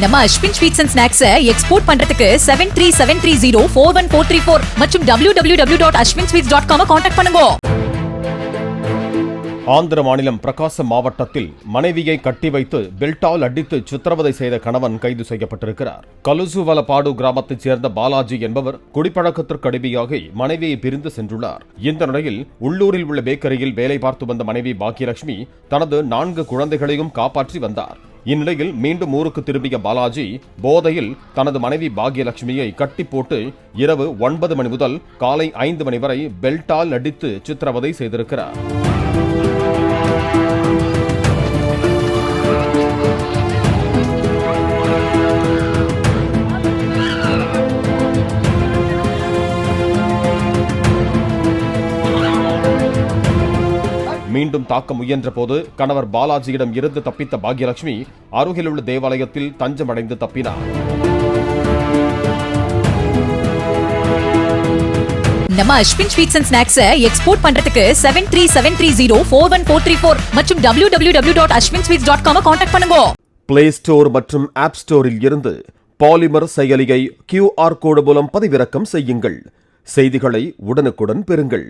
நம்ம Ashwin sweets and snacks export பண்றதுக்கு 7373041434 மற்றும் www.ashwinsweets.com கான்டாக்ட் பண்ணுங்க. ஆந்திர மாநிலம் பிரகாசம் மாவட்டத்தில் மனைவியை கட்டி வைத்து பெல்ட்டால் அடித்து சித்திரவதை செய்த கணவன் கைது செய்யப்பட்டிருக்கிறார். கலுசுவலபாடு கிராமத்தைச் சேர்ந்த பாலாஜி என்பவர் குடிப்பழக்கத்திற்கு அடிமையாகி மனைவியை பிரிந்து சென்றுள்ளார். இந்த நிலையில் உள்ளூரில் உள்ள பேக்கரியில் வேலை பார்த்து வந்த மனைவி பாக்கியலட்சுமி தனது 4 குழந்தைகளையும் காப்பாற்றி வந்தார். இந்நிலையில் மீண்டும் ஊருக்கு திரும்பிய பாலாஜி போதையில் தனது மனைவி பாக்கியலட்சுமியை கட்டி போட்டு இரவு 9 மணி முதல் காலை 5 மணி வரை பெல்ட்டால் அடித்து சித்திரவதை செய்திருக்கிறார். மீண்டும் தாக்க முயன்ற போது கணவர் பாலாஜியிடம் இருந்து தப்பித்த பாக்கியலட்சுமி அருகிலுள்ள தேவாலயத்தில் தஞ்சமடைந்து தப்பினார். நம்ம Ashwin sweets and snacks export பண்றதுக்கு 7373041434 மற்றும் www.ashwinsweets.com கான்டாக்ட் பண்ணுங்க. பிளே ஸ்டோர் மற்றும் ஆப் ஸ்டோரில் இருந்து பாலிமர் செயலியை QR கோடு மூலம் பதிவிறக்கம் செய்யுங்கள். செய்திகளை உடனுக்குடன் பெறுங்கள்.